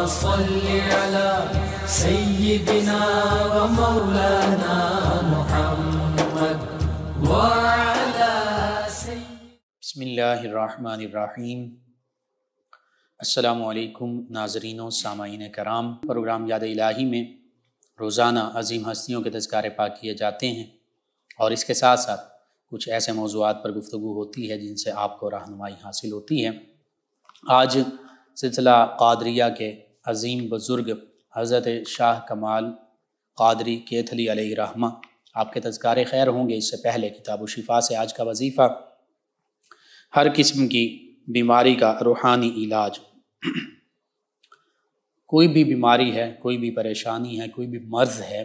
صل على سيدنا ومولانا محمد وعلى بسم اللہ الرحمن الرحیم۔ السلام علیکم ناظرین و سامعین کرام۔ پروگرام یاد الہی میں روزانہ عظیم ہستیوں کے تذکارے پاک کیے جاتے ہیں اور اس کے ساتھ ساتھ کچھ ایسے موضوعات پر گفتگو ہوتی ہے جن سے آپ کو رہنمائی حاصل ہوتی ہے۔ آج سلسلہ قادریہ کے عظیم بزرگ حضرت شاہ کمال قادری کیتھلی علیہ رحمہ آپ کے تذکارے خیر ہوں گے۔ اس سے پہلے کتاب و شفا سے آج کا وظیفہ ہر قسم کی بیماری کا روحانی علاج۔ کوئی بھی بیماری ہے، کوئی بھی پریشانی ہے، کوئی بھی مرض ہے،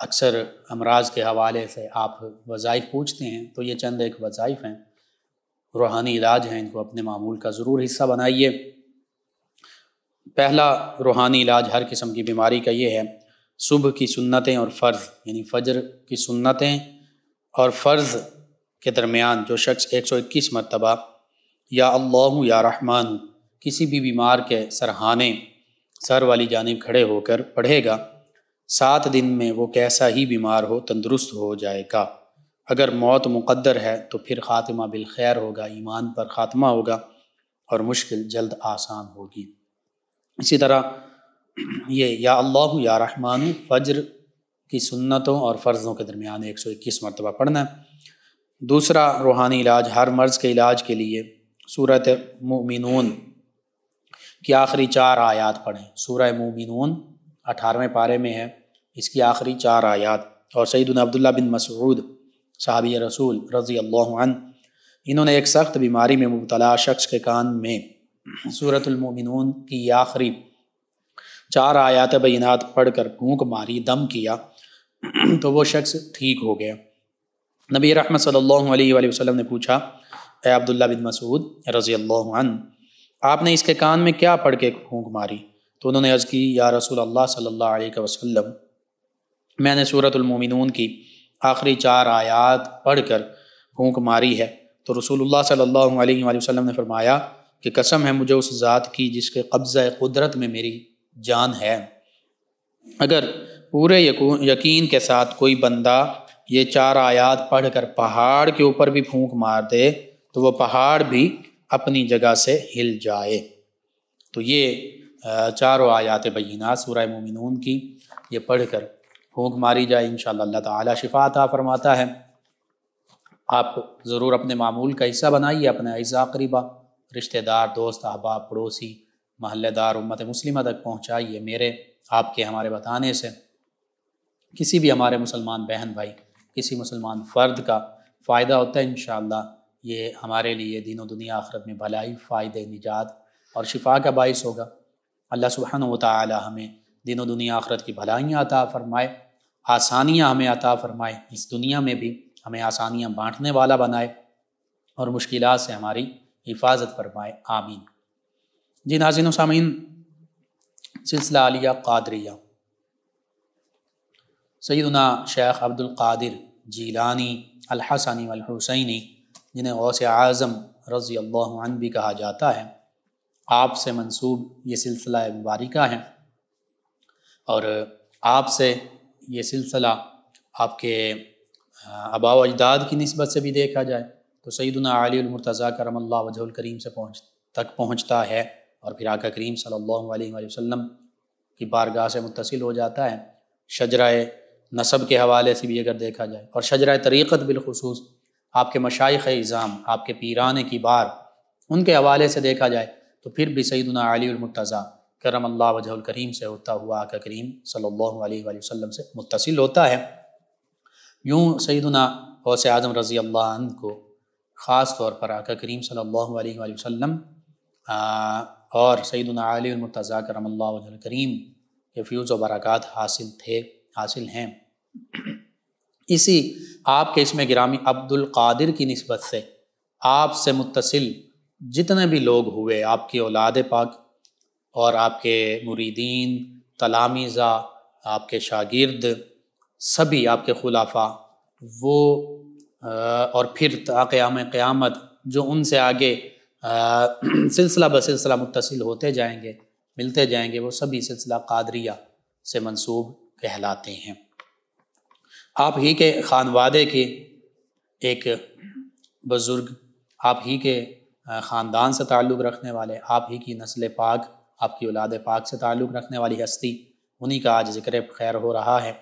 اکثر امراض کے حوالے سے آپ وظائف پوچھتے ہیں تو یہ چند ایک وظائف ہیں، روحانی علاج ہیں، ان کو اپنے معمول کا ضرور حصہ بنائیے۔ پہلا روحانی علاج ہر قسم کی بیماری کا یہ ہے، صبح کی سنتیں اور فرض، یعنی فجر کی سنتیں اور فرض کے درمیان جو شخص 121 مرتبہ یا اللہ یا رحمان کسی بھی بیمار کے سرہانے سر والی جانب کھڑے ہو کر پڑھے گا، 7 دن میں وہ کیسا ہی بیمار ہو تندرست ہو جائے گا۔ اگر موت مقدر ہے تو پھر خاتمہ بالخیر ہوگا، ایمان پر خاتمہ ہوگا اور مشکل جلد آسان ہوگی۔ اسی طرح یہ یا اللہ یا رحمان فجر کی سنتوں اور فرضوں کے درمیان 121 مرتبہ پڑھنا ہے۔ دوسرا روحانی علاج ہر مرض کے علاج کے لیے سورۃ مومنون کی آخری 4 آیات پڑھیں۔ سورہ مومنون 18ویں پارے میں ہے، اس کی آخری 4 آیات۔ اور سیدنا عبداللہ بن مسعود صحابی رسول رضی اللہ عنہ، انہوں نے ایک سخت بیماری میں مبتلا شخص کے کان میں سورۃ المومنون کی آخری 4 آیات بینات پڑھ کر پھونک ماری، دم کیا تو وہ شخص ٹھیک ہو گیا۔ نبی رحمت صلی اللہ علیہ وآلہ وسلم نے پوچھا، اے عبداللہ بن مسعود رضی اللہ عنہ، آپ نے اس کے کان میں کیا پڑھ کے پھونک ماری؟ تو انہوں نے عرض کی، یا رسول اللہ صلی اللہ علیہ وسلم، میں نے سورۃ المومنون کی آخری 4 آیات پڑھ کر پھونک ماری ہے۔ تو رسول اللہ صلی اللہ علیہ وآلہ وسلم نے فرمایا کہ قسم ہے مجھے اس ذات کی جس کے قبضہ قدرت میں میری جان ہے، اگر پورے یقین کے ساتھ کوئی بندہ یہ 4 آیات پڑھ کر پہاڑ کے اوپر بھی پھونک مار دے تو وہ پہاڑ بھی اپنی جگہ سے ہل جائے۔ تو یہ 4 آیات بینات سورہ مومنون کی یہ پڑھ کر پھونک ماری جائے، انشاءاللہ اللہ تعالی شفا عطا فرماتا ہے۔ آپ ضرور اپنے معمول کا حصہ بنائیے، اپنے اعزاء قریبہ، رشتہ دار، دوست، احباب، پڑوسی، محلہ دار، امت مسلمہ تک پہنچائیے۔ میرے آپ کے ہمارے بتانے سے کسی بھی ہمارے مسلمان بہن بھائی، کسی مسلمان فرد کا فائدہ ہوتا ہے۔ انشاءاللہ یہ ہمارے لیے دین و دنیا آخرت میں بھلائی، فائدے، نجات اور شفا کا باعث ہوگا۔ اللہ سبحانہ وتعالی ہمیں دین و دنیا آخرت کی بھلائیاں عطا فرمائے، آسانیاں ہمیں عطا فرمائے، اس دنیا میں بھی ہمیں آسانیاں بانٹنے والا بنائے اور مشکلات سے ہماری حفاظت فرمائے، آمین۔ جی ناظرین و سامعین، سلسلہ عالیہ قادریہ، سیدنا شیخ عبد القادر جیلانی الحسنی والحسینی، جنہیں غوث اعظم رضی اللہ عنہ بھی کہا جاتا ہے، آپ سے منسوب یہ سلسلہ مبارکہ ہے، اور آپ سے یہ سلسلہ آپ کے آباء و اجداد کی نسبت سے بھی دیکھا جائے تو سیدنا علی المرتضیٰ کرم اللہ وجہہ الکریم سے تک پہنچتا ہے، اور پھر آقا کریم صلی اللہ علیہ وآلہ وسلم کی بارگاہ سے متصل ہو جاتا ہے۔ شجرہ نسب کے حوالے سے بھی اگر دیکھا جائے اور شجرہ طریقت بالخصوص آپ کے مشائخ اعظام، آپ کے پیران کبار، ان کے حوالے سے دیکھا جائے تو پھر بھی سیدنا علی المرتضیٰ کرم اللہ وجہ الکریم سے ہوتا ہوا آقا کریم صلی اللہ علیہ وآلہ وسلم سے متصل ہوتا ہے۔ یوں سیدنا غوث اعظم رضی اللہ عنہ کو خاص طور پر آقا کریم صلی اللہ علیہ وآلہ وسلم اور سیدنا علی المرتضیٰ کرم اللہ وجہ الکریم کے فیوز و برکات حاصل ہیں۔ اسی آپ کے اسم گرامی عبد القادر کی نسبت سے آپ سے متصل جتنے بھی لوگ ہوئے، آپ کی اولاد پاک اور آپ کے مریدین، تلامذہ، آپ کے شاگرد، سبھی آپ کے خلفاء، وہ اور پھر تا قیام قیامت جو ان سے آگے سلسلہ بسلسلہ متصل ہوتے جائیں گے، ملتے جائیں گے وہ سبھی سلسلہ قادریہ سے منسوب کہلاتے ہیں۔ آپ ہی کے خانوادے کے ایک بزرگ، آپ ہی کے خاندان سے تعلق رکھنے والے، آپ ہی کی نسل پاک، آپ کی اولاد پاک سے تعلق رکھنے والی ہستی، انہی کا آج ذکر خیر ہو رہا ہے،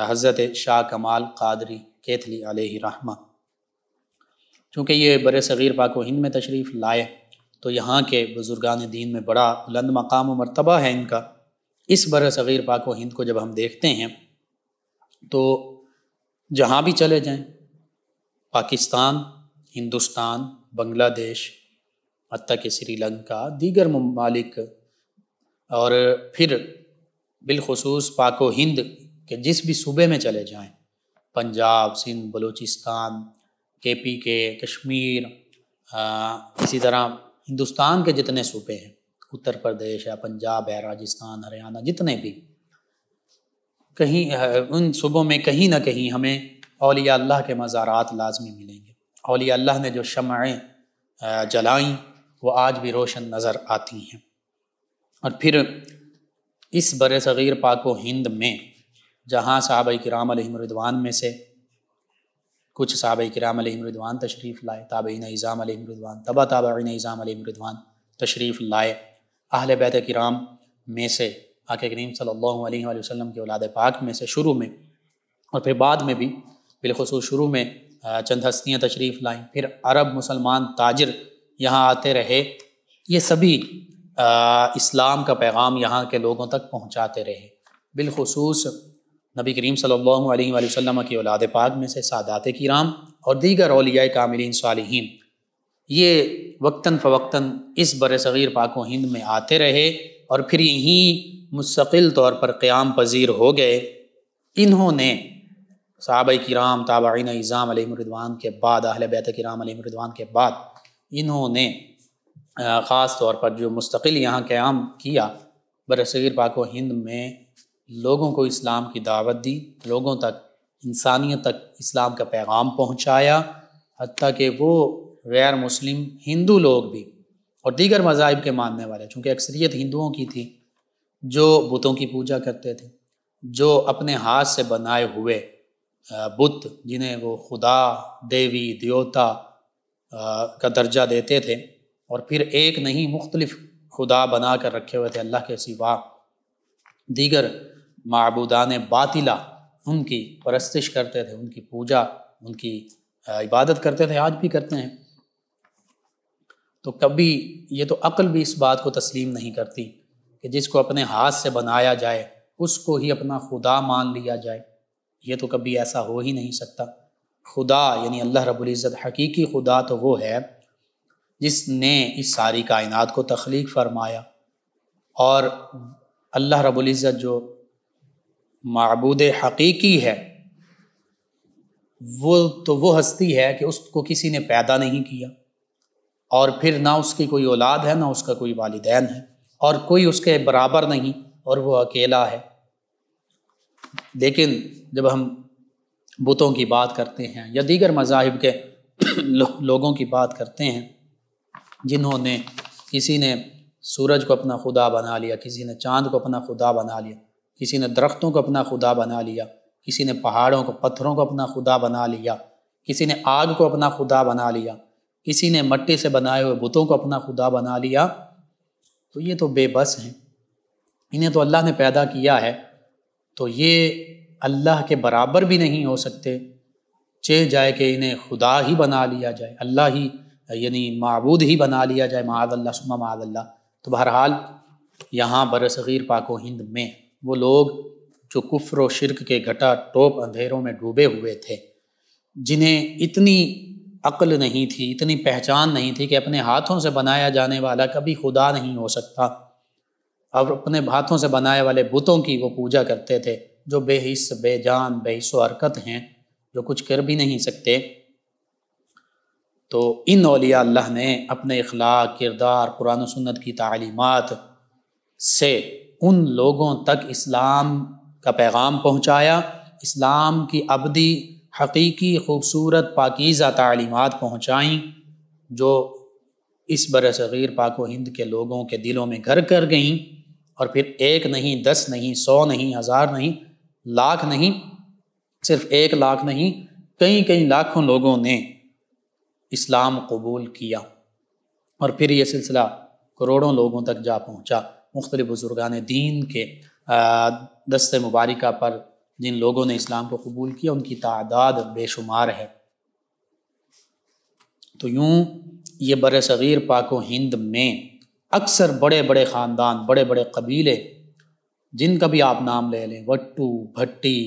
حضرت شاہ کمال قادری کیتھلی علیہ رحمہ۔ چونکہ یہ بر صغیر پاک و ہند میں تشریف لائے تو یہاں کے بزرگان دین میں بڑا بلند مقام و مرتبہ ہے ان کا۔ اس بر صغیر پاک و ہند کو جب ہم دیکھتے ہیں تو جہاں بھی چلے جائیں، پاکستان، ہندوستان، بنگلہ دیش، حتیٰ کہ سری لنکا، دیگر ممالک، اور پھر بالخصوص پاک و ہند کے جس بھی صوبے میں چلے جائیں، پنجاب، سندھ، بلوچستان، KP کے، کشمیر، اسی طرح ہندوستان کے جتنے صوبے ہیں، اتر پردیش ہے، پنجاب ہے، راجستھان، ہریانہ، جتنے بھی، کہیں ان صوبوں میں کہیں نہ کہیں ہمیں اولیاء اللہ کے مزارات لازمی ملیں گے۔ اولیاء اللہ نے جو شمعیں جلائیں وہ آج بھی روشن نظر آتی ہیں۔ اور پھر اس بر صغیر پاک و ہند میں جہاں صحابہ کرام علیہم رضوان میں سے کچھ صحابہ کرام علیہم رضوان تشریف لائے، تابعین اعظام علیہم رضوان، تبع تابعین اعظام علیہم رضوان تشریف لائے، اہل بیت کرام میں سے آقا کریم صلی اللہ علیہ وآلہ وسلم کے اولاد پاک میں سے شروع میں اور پھر بعد میں بھی، بالخصوص شروع میں چند ہستیاں تشریف لائیں، پھر عرب مسلمان تاجر یہاں آتے رہے، یہ سبھی اسلام کا پیغام یہاں کے لوگوں تک پہنچاتے رہے، بالخصوص نبی کریم صلی اللہ علیہ وآلہ وسلم کی اولاد پاک میں سے سادات کرام اور دیگر اولیاء کاملین صالحین، یہ وقتاً فوقتاً اس بر صغیر پاک و ہند میں آتے رہے اور پھر یہیں مستقل طور پر قیام پذیر ہو گئے۔ انہوں نے صحابہ کرام، تابعین اعظام علیہم رضوان کے بعد، اہل بیت کرام علیہم رضوان کے بعد، انہوں نے خاص طور پر جو مستقل یہاں قیام کیا، بر صغیر پاک و ہند میں لوگوں کو اسلام کی دعوت دی، لوگوں تک، انسانیت تک اسلام کا پیغام پہنچایا، حتیٰ کہ وہ غیر مسلم ہندو لوگ بھی اور دیگر مذاہب کے ماننے والے، چونکہ اکثریت ہندوؤں کی تھی، جو بتوں کی پوجا کرتے تھے، جو اپنے ہاتھ سے بنائے ہوئے بت جنہیں وہ خدا، دیوی، دیوتا کا درجہ دیتے تھے، اور پھر ایک نہیں مختلف خدا بنا کر رکھے ہوئے تھے اللہ کے سوا، دیگر معبودان باطلہ ان کی پرستش کرتے تھے، ان کی پوجا، ان کی عبادت کرتے تھے، آج بھی کرتے ہیں۔ تو کبھی یہ تو عقل بھی اس بات کو تسلیم نہیں کرتی کہ جس کو اپنے ہاتھ سے بنایا جائے اس کو ہی اپنا خدا مان لیا جائے، یہ تو کبھی ایسا ہو ہی نہیں سکتا۔ خدا یعنی اللہ رب العزت، حقیقی خدا تو وہ ہے جس نے اس ساری کائنات کو تخلیق فرمایا، اور اللہ رب العزت جو معبود حقیقی ہے وہ ہستی ہے کہ اس کو کسی نے پیدا نہیں کیا، اور پھر نہ اس کی کوئی اولاد ہے، نہ اس کا کوئی والدین ہے، اور کوئی اس کے برابر نہیں، اور وہ اکیلا ہے۔ لیکن جب ہم بتوں کی بات کرتے ہیں یا دیگر مذاہب کے لوگوں کی بات کرتے ہیں جنہوں نے، کسی نے سورج کو اپنا خدا بنا لیا، کسی نے چاند کو اپنا خدا بنا لیا، کسی نے درختوں کو اپنا خدا بنا لیا، کسی نے پہاڑوں کو، پتھروں کو اپنا خدا بنا لیا، کسی نے آگ کو اپنا خدا بنا لیا، کسی نے مٹی سے بنائے ہوئے بتوں کو اپنا خدا بنا لیا، تو یہ تو بے بس ہیں، انہیں تو اللہ نے پیدا کیا ہے، تو یہ اللہ کے برابر بھی نہیں ہو سکتے، چاہ جائے کہ انہیں خدا ہی بنا لیا جائے، اللہ ہی یعنی معبود ہی بنا لیا جائے، معاذ اللہ ثم معاذ اللہ۔ تو بہرحال یہاں برصغیر پاک و ہند میں وہ لوگ جو کفر و شرک کے گھٹا ٹوپ اندھیروں میں ڈوبے ہوئے تھے، جنہیں اتنی عقل نہیں تھی، اتنی پہچان نہیں تھی کہ اپنے ہاتھوں سے بنایا جانے والا کبھی خدا نہیں ہو سکتا، اور اپنے ہاتھوں سے بنائے والے بتوں کی وہ پوجا کرتے تھے جو بے حس، بے جان، بے حس و حرکت ہیں، جو کچھ کر بھی نہیں سکتے۔ تو ان اولیاء اللہ نے اپنے اخلاق، کردار، قرآن و سنت کی تعلیمات سے ان لوگوں تک اسلام کا پیغام پہنچایا، اسلام کی ابدی، حقیقی، خوبصورت، پاکیزہ تعلیمات پہنچائیں جو اس بر صغیر پاک و ہند کے لوگوں کے دلوں میں گھر کر گئیں، اور پھر 1 نہیں، 10 نہیں، 100 نہیں، 1000 نہیں، لاکھ نہیں، صرف 1 لاکھ نہیں، کئی لاکھوں لوگوں نے اسلام قبول کیا، اور پھر یہ سلسلہ کروڑوں لوگوں تک جا پہنچا۔ مختلف بزرگان دین کے دست مبارکہ پر جن لوگوں نے اسلام کو قبول کیا ان کی تعداد بے شمار ہے۔ تو یوں یہ بر صغیر پاک و ہند میں اکثر بڑے بڑے خاندان، بڑے بڑے قبیلے، جن کا بھی آپ نام لے لیں، وٹو، بھٹی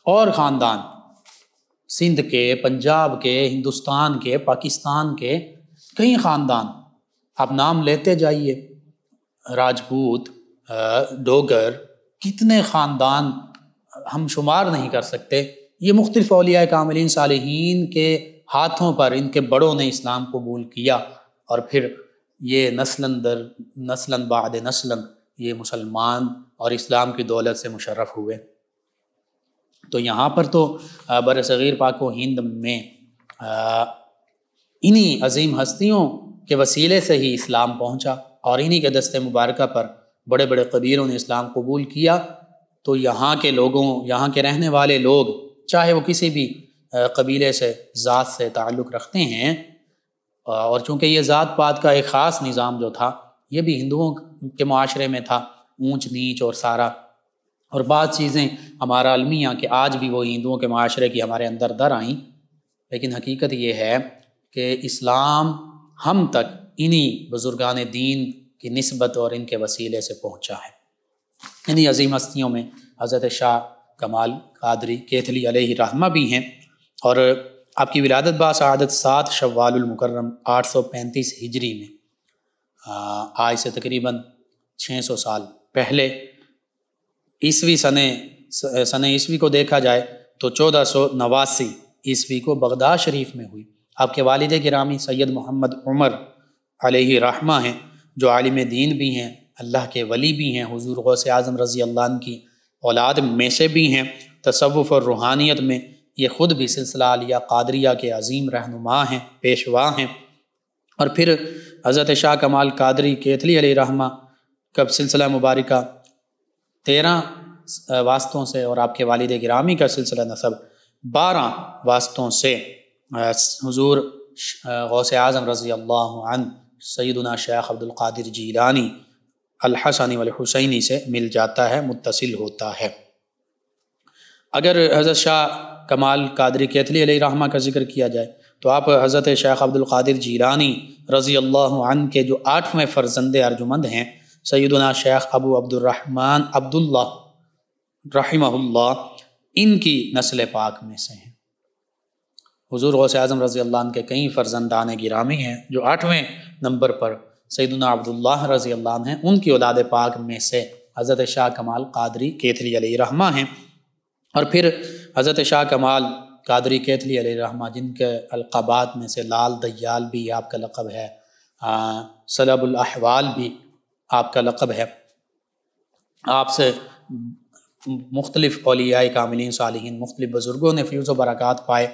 اور خاندان، سندھ کے، پنجاب کے، ہندوستان کے، پاکستان کے کئی خاندان آپ نام لیتے جائیے، راجپوت، ڈوگر، کتنے خاندان ہم شمار نہیں کر سکتے۔ یہ مختلف اولیاء کاملین صالحین کے ہاتھوں پر ان کے بڑوں نے اسلام قبول کیا، اور پھر یہ نسلاً بعد نسلاً یہ مسلمان اور اسلام کی دولت سے مشرف ہوئے۔ تو یہاں پر تو بر صغیر پاک و ہند میں انہی عظیم ہستیوں کے وسیلے سے ہی اسلام پہنچا، اور انہی کے دست مبارکہ پر بڑے بڑے قبیلوں نے اسلام قبول کیا۔ تو یہاں کے لوگوں، یہاں کے رہنے والے لوگ، چاہے وہ کسی بھی قبیلے سے، ذات سے تعلق رکھتے ہیں، اور چونکہ یہ ذات پات کا ایک خاص نظام جو تھا یہ بھی ہندوؤں کے معاشرے میں تھا، اونچ نیچ اور سارا، اور بعض چیزیں ہمارا المیہ کہ آج بھی وہ ہندوؤں کے معاشرے کی ہمارے اندر در آئیں، لیکن حقیقت یہ ہے کہ اسلام ہم تک انہی بزرگان دین کی نسبت اور ان کے وسیلے سے پہنچا ہے۔ انہی عظیم ہستیوں میں حضرت شاہ کمال قادری کیتھلی علیہ رحمہ بھی ہیں، اور آپ کی ولادت باسعادت 7 شوال المکرم 835 ہجری میں، آج سے تقریباً 600 سال پہلے، سن عیسوی کو دیکھا جائے تو 1489 عیسوی کو بغداد شریف میں ہوئی۔ آپ کے والد گرامی سید محمد عمر علیہ رحمہ ہیں، جو عالم دین بھی ہیں، اللہ کے ولی بھی ہیں، حضور غوث اعظم رضی اللہ عنہ کی اولاد میں سے بھی ہیں۔ تصوف اور روحانیت میں یہ خود بھی سلسلہ عالیہ قادریہ کے عظیم رہنما ہیں، پیشوا ہیں۔ اور پھر حضرت شاہ کمال قادری کیتھلی علیہ رحمہ کا سلسلہ مبارکہ 13 واسطوں سے، اور آپ کے والد گرامی کا سلسلہ نسب 12 واسطوں سے حضور غوث اعظم رضی اللہ عنہ سیدنا شیخ عبد القادر جیلانی الحسنی والحسینی سے مل جاتا ہے، متصل ہوتا ہے۔ اگر حضرت شاہ کمال قادری کیتھلی علیہ رحمہ کا ذکر کیا جائے تو آپ حضرت شیخ عبد القادر جیلانی رضی اللہ عنہ کے جو 8ویں فرزند ارجمند ہیں، سیدنا شیخ ابو عبد الرحمن عبداللہ رحمہ اللہ، ان کی نسل پاک میں سے ہیں۔ حضور غوث اعظم رضی اللہ عنہ کے کئی فرزندان گرامی ہیں، جو 8ویں نمبر پر سیدنا عبداللہ رضی اللہ عنہ ہیں، ان کی اولاد پاک میں سے حضرت شاہ کمال قادری کیتھلی علیہ رحمہ ہیں۔ اور پھر حضرت شاہ کمال قادری کیتھلی علیہ رحمہ، جن کے القابات میں سے لال دیال بھی آپ کا لقب ہے، سلب الاحوال بھی آپ کا لقب ہے، آپ سے مختلف اولیاء کاملین صالحین، مختلف بزرگوں نے فیوز و برکات پائے۔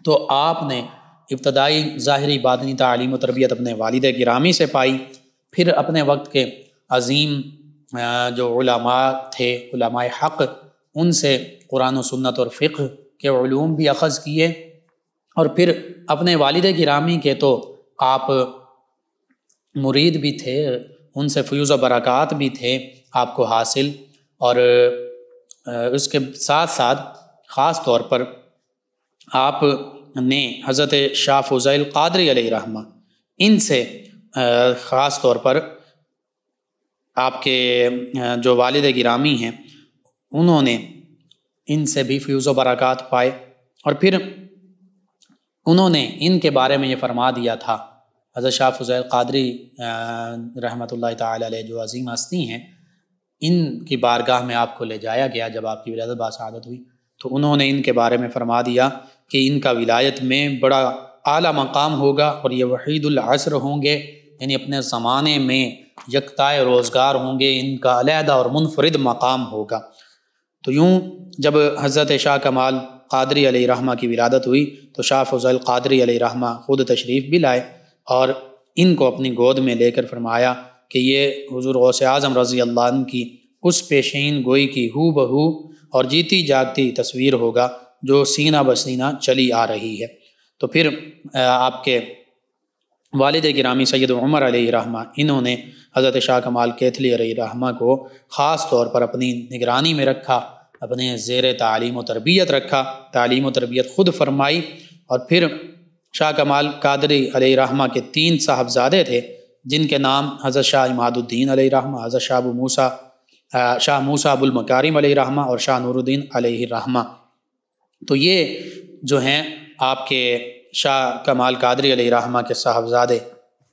تو آپ نے ابتدائی ظاہری باطنی تعلیم و تربیت اپنے والد گرامی سے پائی، پھر اپنے وقت کے عظیم جو علماء تھے، علماء حق، ان سے قرآن و سنت اور فقہ کے علوم بھی اخذ کیے، اور پھر اپنے والد گرامی کے تو آپ مرید بھی تھے، ان سے فیوز و برکات بھی تھے آپ کو حاصل، اور اس کے ساتھ ساتھ خاص طور پر آپ نے حضرت شاہ فضیل قادری علیہ رحمہ، ان سے خاص طور پر آپ کے جو والد گرامی ہیں انہوں نے ان سے بھی فیوز و برکات پائے، اور پھر انہوں نے ان کے بارے میں یہ فرما دیا تھا۔ حضرت شاہ فضیل قادری رحمۃ اللہ تعالی علیہ جو عظیم ہستی ہیں، ان کی بارگاہ میں آپ کو لے جایا گیا جب آپ کی ولادت باسعادت ہوئی، تو انہوں نے ان کے بارے میں فرما دیا کہ ان کا ولایت میں بڑا اعلیٰ مقام ہوگا، اور یہ وحید العصر ہوں گے، یعنی اپنے زمانے میں یکتائے روزگار ہوں گے، ان کا علیحدہ اور منفرد مقام ہوگا۔ تو یوں جب حضرت شاہ کمال قادری علیہ رحمہ کی ولادت ہوئی تو شاہ فضیل قادری علیہ رحمہ خود تشریف بھی لائے، اور ان کو اپنی گود میں لے کر فرمایا کہ یہ حضور غوث اعظم رضی اللہ عنہ کی اس پیشین گوئی کی ہو بہو اور جیتی جاگتی تصویر ہوگا جو سینہ بسینہ چلی آ رہی ہے۔ تو پھر آپ کے والد گرامی سید عمر علیہ رحمہ انہوں نے حضرت شاہ کمال کیتلی علیہ رحمہ کو خاص طور پر اپنی نگرانی میں رکھا، اپنے زیر تعلیم و تربیت رکھا، تعلیم و تربیت خود فرمائی۔ اور پھر شاہ کمال قادری علیہ رحمہ کے 3 صاحبزادے تھے جن کے نام حضرت شاہ عماد الدین علیہ رحمہ، حضرت شاہ موسیٰ ابو المکارم علیہ رحمہ اور شاہ نور الدین علیہ رحمہ۔ تو یہ جو ہیں آپ کے شاہ کمال قادری علیہ رحمہ کے صاحبزادے،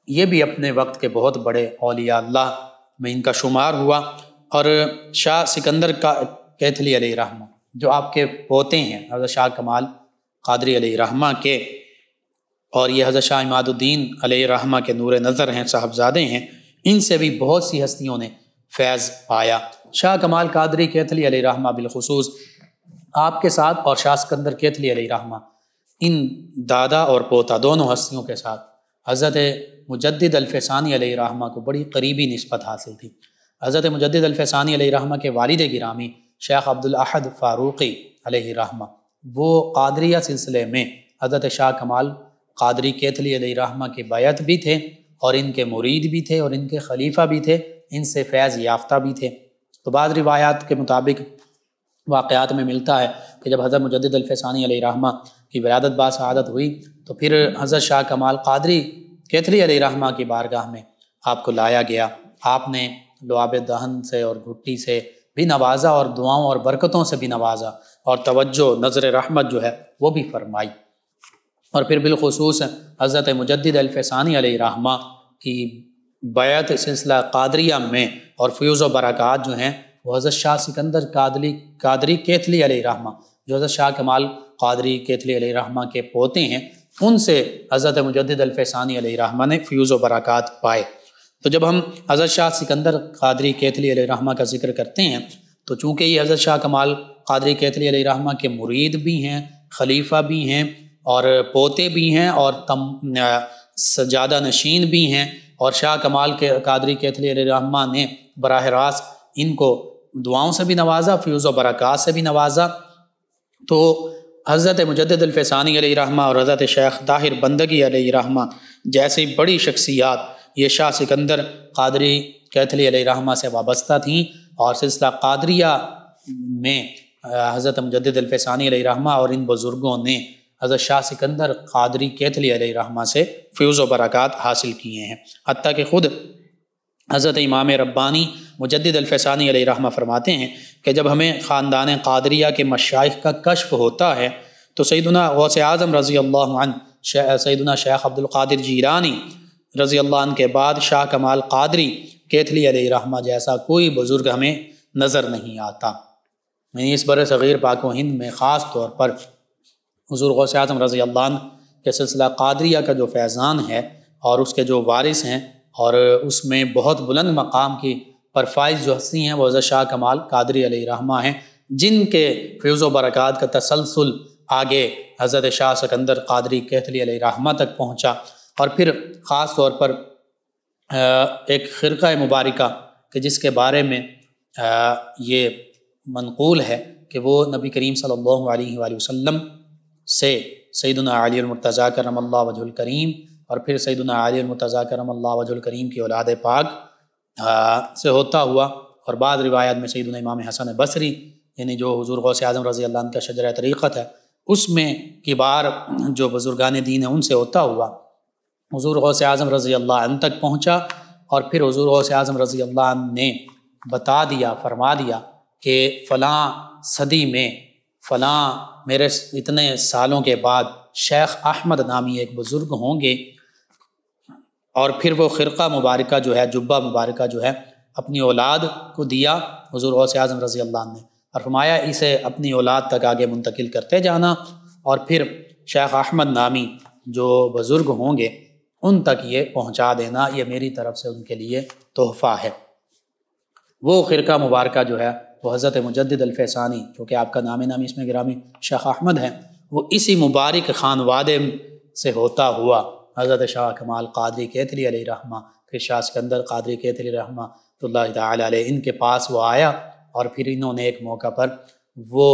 یہ بھی اپنے وقت کے بہت بڑے اولیاء اللہ میں ان کا شمار ہوا۔ اور شاہ سکندر کیتلی علیہ رحمہ جو آپ کے پوتے ہیں حضرت شاہ کمال قادری علیہ رحمہ کے، اور یہ حضرت شاہ عماد الدین علیہ رحمہ کے نور نظر ہیں، صاحبزادے ہیں، ان سے بھی بہت سی ہستیوں نے فیض پایا۔ شاہ کمال قادری کیتلی علیہ رحمہ بالخصوص آپ کے ساتھ اور شاہ سکندر کیتلی علیہ رحمہ، ان دادا اور پوتا دونوں ہستیوں کے ساتھ حضرت مجدد الفسانی علیہ رحمہ کو بڑی قریبی نسبت حاصل تھی۔ حضرت مجدد الفسانی علیہ رحمہ کے والد گرامی شیخ عبدالاحد فاروقی علیہ رحمہ، وہ قادریہ سلسلے میں حضرت شاہ کمال قادری کیتلی علیہ رحمہ کے بیعت بھی تھے اور ان کے مرید بھی تھے اور ان کے خلیفہ بھی تھے، ان سے فیض یافتہ بھی تھے۔ تو بعض روایات کے مطابق واقعات میں ملتا ہے کہ جب حضرت مجدد الفسانی علیہ رحمہ کی ولادت باسعادت ہوئی تو پھر حضرت شاہ کمال قادری کیتلی علیہ رحمہ کی بارگاہ میں آپ کو لایا گیا، آپ نے لعاب دہن سے اور گھٹی سے بھی نوازا اور دعاؤں اور برکتوں سے بھی نوازا اور توجہ نظر رحمت جو ہے وہ بھی فرمائی۔ اور پھر بالخصوص حضرت مجدد الفسانی علیہ رحمہ کی بیعت سلسلہ قادریہ میں اور فیوز و برکات جو ہیں وہ حضرت شاہ سکندر قادری کیتلی علیہ رحمہ جو حضرت شاہ کمال قادری کیتلی علیہ رحمہ کے پوتے ہیں، ان سے حضرت مجدد الفسانی علیہ رحمہ نے فیوز و برکات پائے۔ تو جب ہم حضرت شاہ سکندر قادری کیتلی علیہ رحمہ کا ذکر کرتے ہیں تو چونکہ یہ حضرت شاہ کمال قادری کیتلی علیہ رحمہ کے مرید بھی ہیں، خلیفہ بھی ہیں اور پوتے بھی ہیں اور سجادہ نشین بھی ہیں، اور شاہ کمال قادری کیتلی علیہ رحمہ نے براہ راست ان کو دعاؤں سے بھی نوازا، فیوز و برکات سے بھی نوازا، تو حضرت مجدد الفسانی علیہ رحمہ اور حضرت شیخ طاہر بندگی علیہ رحمہ جیسی بڑی شخصیات یہ شاہ سکندر قادری کیتلی علیہ رحمہ سے وابستہ تھیں، اور سلسلہ قادریہ میں حضرت مجدد الفسانی علیہ رحمہ اور ان بزرگوں نے حضرت شاہ سکندر قادری کیتلی علیہ رحمہ سے فیوز و برکات حاصل کیے ہیں۔ حتیٰ کہ خود حضرت امام ربانی مجدد الفسانی علیہ رحمہ فرماتے ہیں کہ جب ہمیں خاندان قادریہ کے مشائخ کا کشف ہوتا ہے تو سیدنا غوث اعظم رضی اللہ عنہ، سیدنا شیخ عبدالقادر جیلانی رضی اللہ عنہ کے بعد شاہ کمال قادری کیتلی علیہ رحمہ جیسا کوئی بزرگ ہمیں نظر نہیں آتا۔ یعنی اس بر صغیر پاک و ہند میں خاص طور پر حضور غوث اعظم رضی اللہ عنہ کے سلسلہ قادریہ کا جو فیضان ہے اور اس کے جو وارث ہیں اور اس میں بہت بلند مقام کی پرفائز جو ہستی ہیں وہ حضرت شاہ کمال قادری علیہ رحمہ ہیں، جن کے فیوز و برکات کا تسلسل آگے حضرت شاہ سکندر قادری کیتلی علیہ رحمہ تک پہنچا۔ اور پھر خاص طور پر ایک خرقہ مبارکہ کہ جس کے بارے میں یہ منقول ہے کہ وہ نبی کریم صلی اللہ علیہ وآلہ وسلم سے سیدنا علی المرتضیٰ کرم اللہ وجہ الکریم اور پھر سیدنا علی المرتضیٰ کرم اللہ وجہ الکریم کی اولاد پاک سے ہوتا ہوا، اور بعض روایات میں سیدنا امام حسن بصری یعنی جو حضور غوث اعظم رضی اللہ عنہ کا شجرہ طریقت ہے اس میں کبار جو بزرگان دین ہیں ان سے ہوتا ہوا حضور غوث اعظم رضی اللہ عنہ تک پہنچا، اور پھر حضور غوث اعظم رضی اللہ عنہ نے بتا دیا، فرما دیا کہ فلاں صدی میں فلاں میرے اتنے سالوں کے بعد شیخ احمد نامی ایک بزرگ ہوں گے، اور پھر وہ خرقہ مبارکہ جو ہے، جبہ مبارکہ جو ہے اپنی اولاد کو دیا حضور غوث اعظم رضی اللہ عنہ نے، اور فرمایا اسے اپنی اولاد تک آگے منتقل کرتے جانا، اور پھر شیخ احمد نامی جو بزرگ ہوں گے ان تک یہ پہنچا دینا، یہ میری طرف سے ان کے لیے تحفہ ہے۔ وہ خرقہ مبارکہ جو ہے وہ حضرت مجدد الفسانی جو کہ آپ کا نام نامی اس میں گرامی شیخ احمد ہیں، وہ اسی مبارک خانوادے سے ہوتا ہوا حضرت شاہ کمال قادری کیتھری علیہ رحمہ، پھر شاہ سکندر قادری کیتھری رحمۃ اللہ تعالیٰ علیہ، ان کے پاس وہ آیا اور پھر انہوں نے ایک موقع پر وہ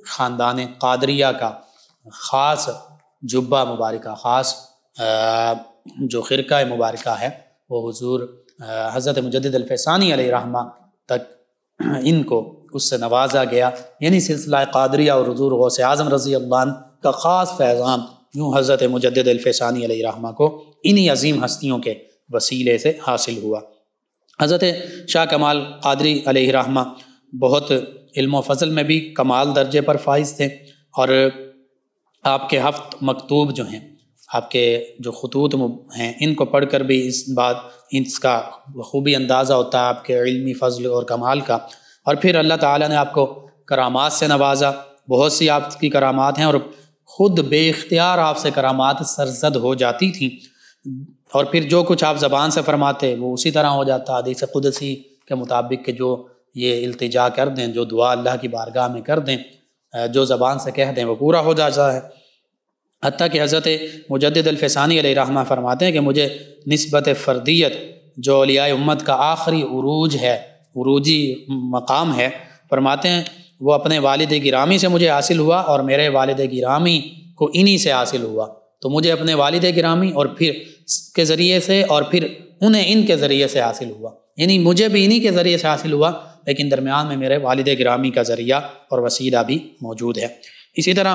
خاندان قادریہ کا خاص جبہ مبارکہ، خاص جو خرقہ مبارکہ ہے وہ حضور حضرت مجدد الفیضانی علیہ رحمہ تک ان کو اس سے نوازا گیا، یعنی سلسلہ قادریہ اور حضور غوث اعظم رضی اللہ عنہ کا خاص فیضان یوں حضرت مجدد الفیضانی علیہ رحمہ کو انہی عظیم ہستیوں کے وسیلے سے حاصل ہوا۔ حضرت شاہ کمال قادری علیہ رحمہ بہت علم و فضل میں بھی کمال درجے پر فائز تھے، اور آپ کے 7 مکتوب جو ہیں، آپ کے جو خطوط ہیں، ان کو پڑھ کر بھی اس کا خوبی اندازہ ہوتا ہے آپ کے علمی فضل اور کمال کا۔ اور پھر اللہ تعالیٰ نے آپ کو کرامات سے نوازا، بہت سی آپ کی کرامات ہیں، اور خود بے اختیار آپ سے کرامات سرزد ہو جاتی تھیں، اور پھر جو کچھ آپ زبان سے فرماتے وہ اسی طرح ہو جاتا، حدیث قدسی کے مطابق کہ جو یہ التجا کر دیں، جو دعا اللہ کی بارگاہ میں کر دیں، جو زبان سے کہہ دیں وہ پورا ہو جاتا ہے۔ حتیٰ کہ حضرت مجدد الفیضانی علیہ رحمہ فرماتے ہیں کہ مجھے نسبت فردیت جو اولیاء امت کا آخری عروج ہے، عروجی مقام ہے، فرماتے ہیں وہ اپنے والد گرامی سے مجھے حاصل ہوا، اور میرے والد گرامی کو انہی سے حاصل ہوا، تو مجھے اپنے والد گرامی اور پھر کے ذریعے سے، اور پھر انہیں ان کے ذریعے سے حاصل ہوا، یعنی مجھے بھی انہی کے ذریعے سے حاصل ہوا، لیکن درمیان میں میرے والد گرامی کا ذریعہ اور وسیلہ بھی موجود ہے۔ اسی طرح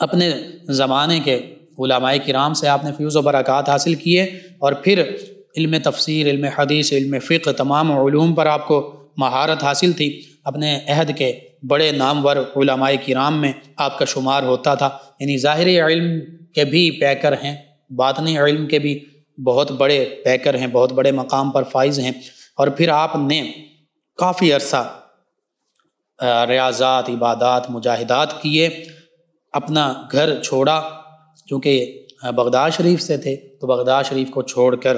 اپنے زمانے کے علماء کرام سے آپ نے فیوز و برکات حاصل کیے، اور پھر علم تفسیر، علم حدیث، علم فقہ، تمام علوم پر آپ کو مہارت حاصل تھی۔ اپنے عہد کے بڑے نامور علماء کرام میں آپ کا شمار ہوتا تھا، یعنی ظاہری علم کے بھی پیکر ہیں، باطنی علم کے بھی بہت بڑے پیکر ہیں، بہت بڑے مقام پر فائز ہیں۔ اور پھر آپ نے کافی عرصہ ریاضات، عبادات، مجاہدات کیے، اپنا گھر چھوڑا، کیونکہ بغداد شریف سے تھے تو بغداد شریف کو چھوڑ کر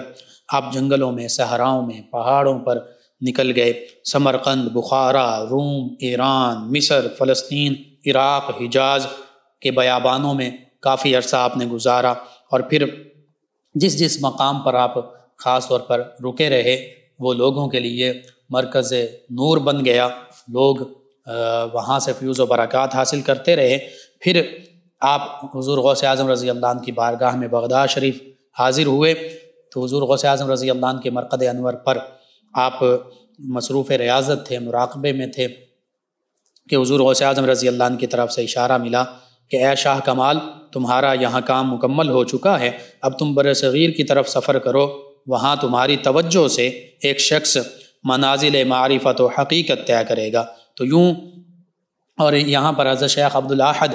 آپ جنگلوں میں، صحراؤں میں، پہاڑوں پر نکل گئے، سمرقند، بخارا، روم، ایران، مصر، فلسطین، عراق، حجاز کے بیابانوں میں کافی عرصہ آپ نے گزارا، اور پھر جس مقام پر آپ خاص طور پر رکے رہے وہ لوگوں کے لیے مرکز نور بن گیا، لوگ وہاں سے فیوز و برکات حاصل کرتے رہے۔ پھر آپ حضور غوث اعظم رضی اللہ عنہ کی بارگاہ میں بغداد شریف حاضر ہوئے، تو حضور غوث اعظم رضی اللہ عنہ کے مرقد انور پر آپ مصروف ریاضت تھے، مراقبے میں تھے، کہ حضور غوث اعظم رضی اللہ عنہ کی طرف سے اشارہ ملا کہ اے شاہ کمال، تمہارا یہاں کام مکمل ہو چکا ہے، اب تم بر صغیر کی طرف سفر کرو، وہاں تمہاری توجہ سے ایک شخص منازل معرفت و حقیقت طے کرے گا۔ تو یوں، اور یہاں پر حضرت شیخ عبدالاحد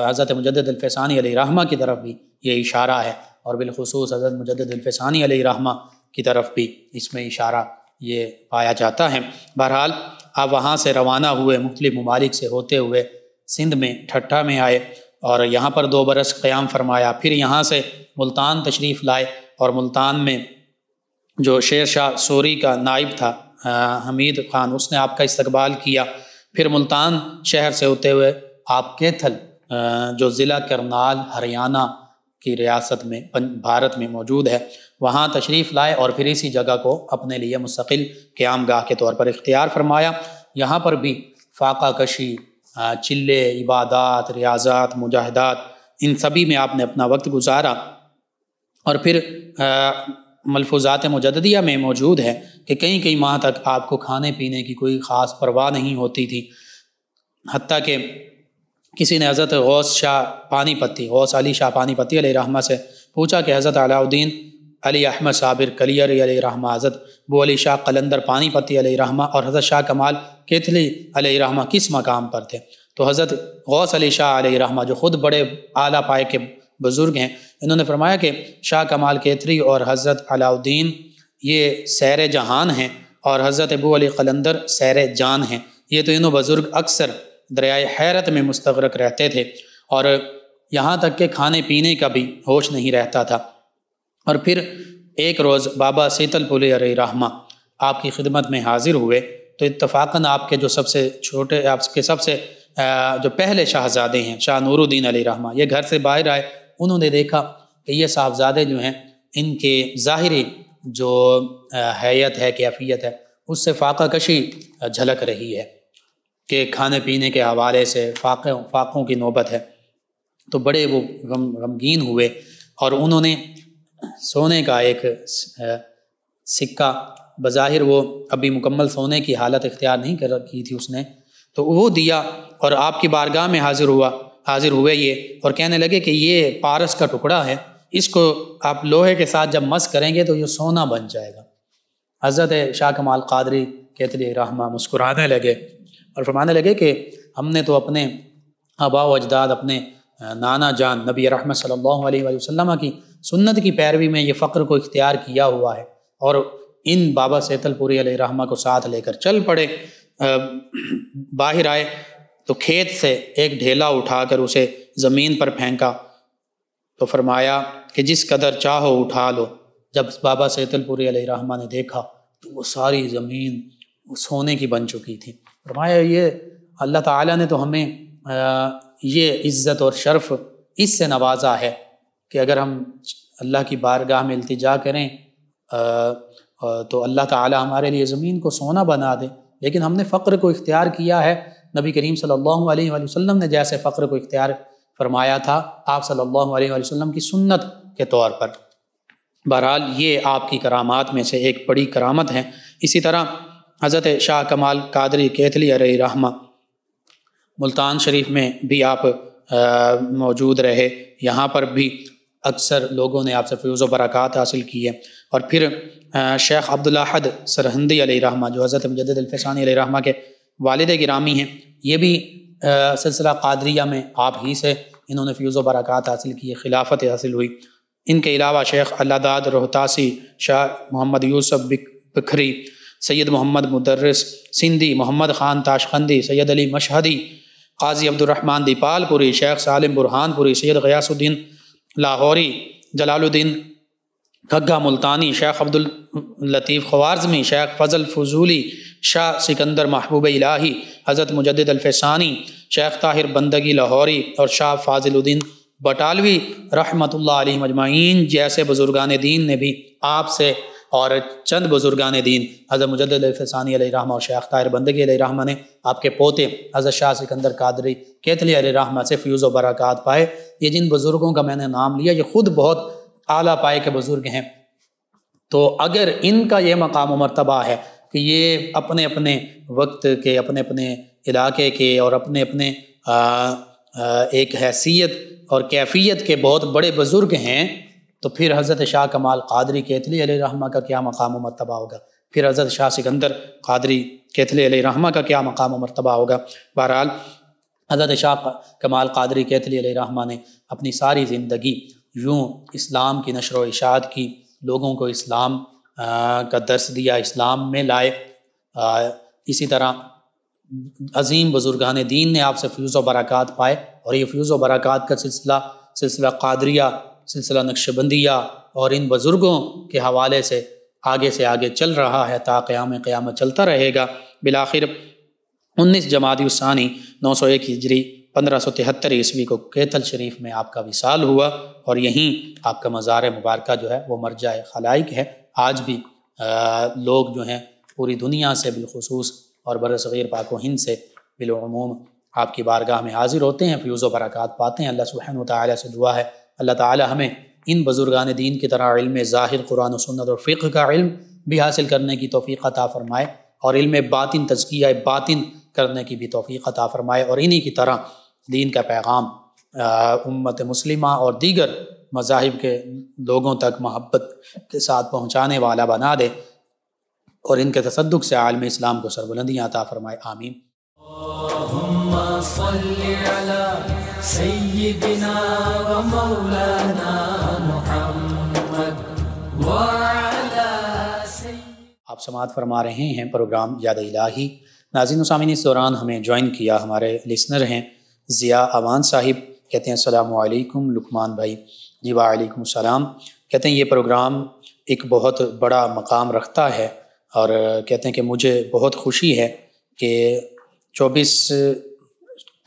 حضرت مجدد الفیضانی علیہ رحمہ کی طرف بھی یہ اشارہ ہے، اور بالخصوص حضرت مجدد الفیضانی علیہ رحمہ کی طرف بھی اس میں اشارہ یہ پایا جاتا ہے۔ بہرحال آپ وہاں سے روانہ ہوئے، مختلف ممالک سے ہوتے ہوئے سندھ میں ٹھٹھہ میں آئے، اور یہاں پر 2 برس قیام فرمایا، پھر یہاں سے ملتان تشریف لائے، اور ملتان میں جو شیر شاہ سوری کا نائب تھا حمید خان، اس نے آپ کا استقبال کیا۔ پھر ملتان شہر سے ہوتے ہوئے آپ کیتھل جو ضلع کرنال ہریانہ کی ریاست میں بھارت میں موجود ہے، وہاں تشریف لائے، اور پھر اسی جگہ کو اپنے لیے مستقل قیام گاہ کے طور پر اختیار فرمایا۔ یہاں پر بھی فاقہ کشی، چلے، عبادات، ریاضات، مجاہدات، ان سبھی میں آپ نے اپنا وقت گزارا۔ اور پھر ملفوظات مجددیہ میں موجود ہے کہ کئی ماہ تک آپ کو کھانے پینے کی کوئی خاص پرواہ نہیں ہوتی تھی، حتیٰ کہ کسی نے حضرت غوث علی شاہ پانی پتی علیہ رحمہ سے پوچھا کہ حضرت علاء الدین علی احمد صابر کلیری علیہ رحمہ، حضرت بو علی شاہ قلندر پانی پتی علیہ رحمہ اور حضرت شاہ کمال کیتھلی علیہ رحمہ کس مقام پر تھے؟ تو حضرت غوث علی شاہ علیہ رحمہ جو خود بڑے اعلیٰ پائے کے بزرگ ہیں، انہوں نے فرمایا کہ شاہ کمال کیتھری اور حضرت علاء الدین یہ سیر جہان ہیں، اور حضرت ابو علی قلندر سیر جان ہیں۔ یہ تو انہوں بزرگ اکثر دریائے حیرت میں مستغرق رہتے تھے، اور یہاں تک کہ کھانے پینے کا بھی ہوش نہیں رہتا تھا۔ اور پھر ایک روز بابا سیتل پولی علیہ رحمہ آپ کی خدمت میں حاضر ہوئے، تو اتفاقاً آپ کے جو سب سے چھوٹے، آپ کے سب سے جو پہلے شاہزادے ہیں شاہ نور الدین علیہ رحمہ، یہ گھر سے باہر آئے، انہوں نے دیکھا کہ یہ صاحبزادے جو ہیں ان کے ظاہری جو حیت ہے، کیفیت ہے، اس سے فاقہ کشی جھلک رہی ہے کہ کھانے پینے کے حوالے سے فاقوں کی نوبت ہے۔ تو بڑے وہ غمگین ہوئے اور انہوں نے سونے کا ایک سکہ، بظاہر وہ ابھی مکمل سونے کی حالت اختیار نہیں کی تھی اس نے، تو وہ دیا اور آپ کی بارگاہ میں حاضر ہوئے یہ، اور کہنے لگے کہ یہ پارس کا ٹکڑا ہے، اس کو آپ لوہے کے ساتھ جب مس کریں گے تو یہ سونا بن جائے گا۔ حضرت شاہ کمال قادری کیتلی رحمہ مسکرانے لگے اور فرمانے لگے کہ ہم نے تو اپنے آباء و اجداد، اپنے نانا جان نبی رحمت صلی اللہ علیہ وآلہ وسلم کی سنت کی پیروی میں یہ فقر کو اختیار کیا ہوا ہے، اور ان بابا سیتل پوری علیہ رحمہ کو ساتھ لے کر چل پڑے۔ باہر آئے تو کھیت سے ایک ڈھیلا اٹھا کر اسے زمین پر پھینکا تو فرمایا کہ جس قدر چاہو اٹھا لو۔ جب بابا سیتل پوری علیہ رحمہ نے دیکھا تو وہ ساری زمین سونے کی بن چکی تھی۔ فرمایا یہ اللہ تعالیٰ نے تو ہمیں یہ عزت اور شرف اس سے نوازا ہے کہ اگر ہم اللہ کی بارگاہ میں التجا کریں تو اللہ تعالیٰ ہمارے لیے زمین کو سونا بنا دے، لیکن ہم نے فقر کو اختیار کیا ہے۔ نبی کریم صلی اللہ علیہ وآلہ وسلم نے جیسے فقر کو اختیار فرمایا تھا آپ صلی اللہ علیہ وآلہ وسلم کی سنت کے طور پر۔ بہرحال یہ آپ کی کرامات میں سے ایک بڑی کرامت ہے۔ اسی طرح حضرت شاہ کمال قادری کیتلی علیہ رحمہ ملتان شریف میں بھی آپ موجود رہے، یہاں پر بھی اکثر لوگوں نے آپ سے فیوز و برکات حاصل کی ہے۔ اور پھر شیخ عبدالاحد سرہندی علیہ رحمہ جو حضرت مجدد الفسانی علیہ رحمہ کے والد گرامی ہیں، یہ بھی سلسلہ قادریہ میں آپ ہی سے انہوں نے فیوز و برکات حاصل کی، خلافت حاصل ہوئی۔ ان کے علاوہ شیخ اللہ داد روہتاسی، شاہ محمد یوسف بکھری، سید محمد مدرس سندھی، محمد خان تاشقندی، سید علی مشہدی، قاضی عبد الرحمن دیپال پوری، شیخ سالم برہان پوری، سید غیاث الدین لاہوری، جلال الدین گھگھا ملتانی، شیخ عبد اللطیف خوارزمی، شیخ فضل فضولی، شاہ سکندر محبوب الہی، حضرت مجدد الفسانی، شیخ طاہر بندگی لاہوری اور شاہ فاضل الدین بٹالوی رحمۃ اللہ علیہ مجمعین جیسے بزرگان دین نے بھی آپ سے، اور چند بزرگان دین حضرت مجدد الفسانی علیہ رحمہ اور شیخ طاہر بندگی علیہ رحمہ نے آپ کے پوتے حضرت شاہ سکندر قادری کیتلی علیہ رحمہ سے فیوز و برکات پائے۔ یہ جن بزرگوں کا میں نے نام لیا یہ خود بہت اعلیٰ پائے کے بزرگ ہیں، تو اگر ان کا یہ مقام و مرتبہ ہے کہ یہ اپنے اپنے وقت کے، اپنے اپنے علاقے کے اور اپنے اپنے ایک حیثیت اور کیفیت کے بہت بڑے بزرگ ہیں، تو پھر حضرت شاہ کمال قادری کیتلی علیہ رحمہ کا کیا مقام و مرتبہ ہوگا، پھر حضرت شاہ سکندر قادری کیتلی علیہ رحمہ کا کیا مقام و مرتبہ ہوگا۔ بہرحال حضرت شاہ کمال قادری کیتلی علیہ رحمہ نے اپنی ساری زندگی یوں اسلام کی نشر و اشاعت کی، لوگوں کو اسلام کا درس دیا، اسلام میں لائے۔ اسی طرح عظیم بزرگان دین نے آپ سے فیوز و برکات پائے، اور یہ فیوز و برکات کا سلسلہ قادریہ، سلسلہ نقشبندیہ اور ان بزرگوں کے حوالے سے آگے چل رہا ہے تا قیامت چلتا رہے گا۔ بالآخر 19 جمادی الثانی 901 ہجری 1573 عیسوی کو کیتل شریف میں آپ کا وصال ہوا، اور یہیں آپ کا مزار مبارکہ جو ہے وہ مرجع خلائق ہے۔ آج بھی لوگ جو ہیں پوری دنیا سے بالخصوص اور برصغیر پاک و ہند سے بالعموم آپ کی بارگاہ میں حاضر ہوتے ہیں، فیوز و برکات پاتے ہیں۔ اللہ سبحانہ و تعالیٰ سے دعا ہے اللہ تعالیٰ ہمیں ان بزرگان دین کی طرح علم ظاہر قرآن و سنت اور فقہ کا علم بھی حاصل کرنے کی توفیق عطا فرمائے، اور علم باطن، تزکیہ باطن کرنے کی بھی توفیق عطا فرمائے، اور انہی کی طرح دین کا پیغام امت مسلمہ اور دیگر مذاہب کے لوگوں تک محبت کے ساتھ پہنچانے والا بنا دے، اور ان کے تصدق سے عالم اسلام کو سربلندیاں عطا فرمائے۔ آمین۔ اللہم صلی علی سیدنا و مولانا محمد وعلی آپ سماعت فرما رہے ہیں پروگرام یاد الہی۔ ناظرین و سامعین، اس دوران ہمیں جوائن کیا ہمارے لسنر ہیں ضیاء اوان صاحب، کہتے ہیں السلام علیکم لقمان بھائی۔ جی وعلیکم السلام۔ کہتے ہیں یہ پروگرام ایک بہت بڑا مقام رکھتا ہے، اور کہتے ہیں کہ مجھے بہت خوشی ہے کہ 24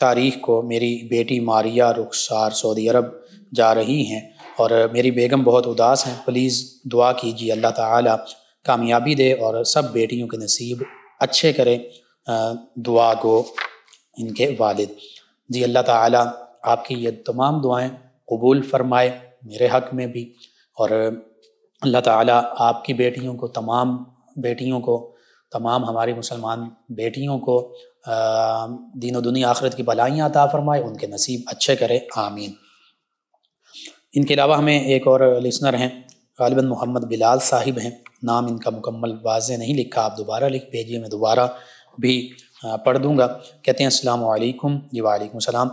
تاریخ کو میری بیٹی ماریہ رخسار سعودی عرب جا رہی ہیں، اور میری بیگم بہت اداس ہیں، پلیز دعا کیجیے اللہ تعالیٰ کامیابی دے اور سب بیٹیوں کے نصیب اچھے کرے، دعا گو ان کے والد۔ جی اللہ تعالیٰ آپ کی یہ تمام دعائیں قبول فرمائے میرے حق میں بھی، اور اللہ تعالیٰ آپ کی بیٹیوں کو تمام ہماری مسلمان بیٹیوں کو دین و دنیا آخرت کی بھلائیاں عطا فرمائے، ان کے نصیب اچھے کرے، آمین۔ ان کے علاوہ ہمیں ایک اور لسنر ہیں، غالباً محمد بلال صاحب ہیں، نام ان کا مکمل واضح نہیں لکھا، آپ دوبارہ لکھ بھیجیے، میں دوبارہ بھی پڑھ دوں گا۔ کہتے ہیں السلام علیکم۔ جی وعلیکم السلام۔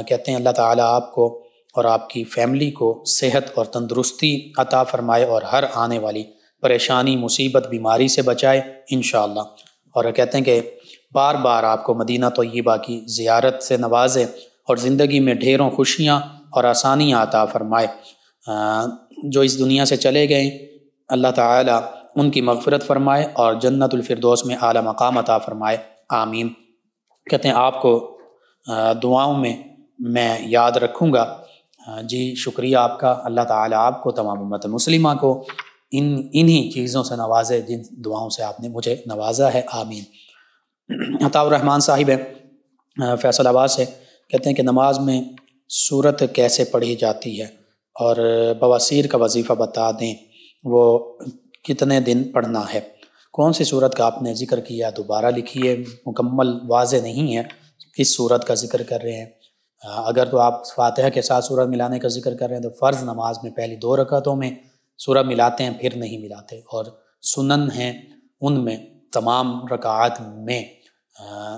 کہتے ہیں اللہ تعالیٰ آپ کو اور آپ کی فیملی کو صحت اور تندرستی عطا فرمائے اور ہر آنے والی پریشانی، مصیبت، بیماری سے بچائے انشاءاللہ، اور کہتے ہیں کہ بار بار آپ کو مدینہ طیبہ کی زیارت سے نوازے اور زندگی میں ڈھیروں خوشیاں اور آسانیاں عطا فرمائے۔ جو اس دنیا سے چلے گئے اللہ تعالیٰ ان کی مغفرت فرمائے اور جنت الفردوس میں اعلیٰ مقام عطا فرمائے، آمین۔ کہتے ہیں آپ کو دعاؤں میں یاد رکھوں گا۔ جی شکریہ آپ کا، اللہ تعالیٰ آپ کو، تمام امت مسلمہ کو انہی چیزوں سے نوازے جن دعاؤں سے آپ نے مجھے نوازا ہے، آمین۔ عطاء الرحمن صاحب ہیں فیصل آباد سے، کہتے ہیں کہ نماز میں سورت کیسے پڑھی جاتی ہے اور بواسیر کا وظیفہ بتا دیں، وہ کتنے دن پڑھنا ہے؟ کون سی سورت کا آپ نے ذکر کیا دوبارہ لکھیے، مکمل واضح نہیں ہے کس سورت کا ذکر کر رہے ہیں۔ اگر تو آپ فاتحہ کے ساتھ سورت ملانے کا ذکر کر رہے ہیں تو فرض نماز میں پہلی 2 رکعتوں میں سورت ملاتے ہیں، پھر نہیں ملاتے، اور سنن ہیں ان میں تمام رکعات میں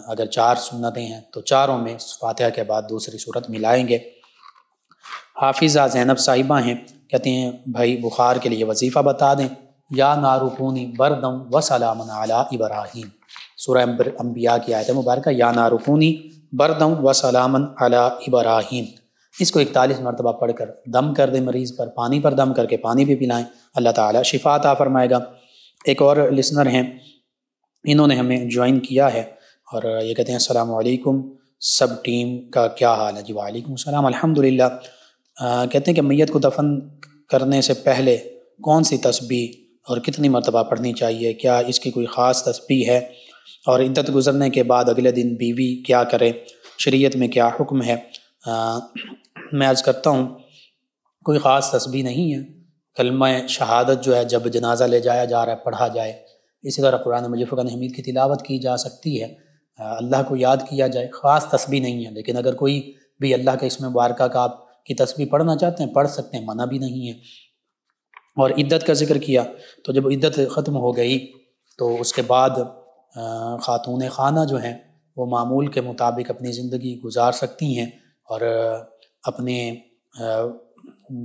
اگر 4 سنتیں ہیں تو چاروں میں فاتحہ کے بعد دوسری سورت ملائیں گے۔ حافظہ زینب صاحبہ ہیں، کہتے ہیں بھائی بخار کے لیے وظیفہ بتا دیں، یا نارکونی بردم و سلام علی ابراہیم، سورہ انبیاء کی آیت مبارکہ، یا نارکونی بردم و سلام علی ابراہیم، اس کو 41 مرتبہ پڑھ کر دم کر دیں مریض پر، پانی پر دم کر کے پانی بھی پلائیں، اللہ تعالیٰ شفا عطا فرمائے گا۔ ایک اور لسنر ہیں، انہوں نے ہمیں جوائن کیا ہے اور یہ کہتے ہیں السلام علیکم، سب ٹیم کا کیا حال ہے؟ جی وعلیکم السلام، الحمدللہ۔ کہتے ہیں کہ میت کو دفن کرنے سے پہلے کون سی تسبیح اور کتنی مرتبہ پڑھنی چاہیے؟ کیا اس کی کوئی خاص تسبیح ہے؟ اور عدت گزرنے کے بعد اگلے دن بیوی کیا کرے؟ شریعت میں کیا حکم ہے؟ میں عرض کرتا ہوں کوئی خاص تسبیح نہیں ہے، کلمہ شہادت جو ہے جب جنازہ لے جایا جا رہا ہے پڑھا جائے، اسی طرح قرآن مجید فرقان حمید کی تلاوت کی جا سکتی ہے، اللہ کو یاد کیا جائے، خاص تسبیح نہیں ہے۔ لیکن اگر کوئی بھی اللہ کے اسم مبارکہ کا آپ کی تسبیح پڑھنا چاہتے ہیں پڑھ سکتے ہیں، منع بھی نہیں ہے۔ اور عدت کا ذکر کیا تو جب عدت ختم ہو گئی تو اس کے بعد خاتون خانہ جو ہیں وہ معمول کے مطابق اپنی زندگی گزار سکتی ہیں، اور اپنے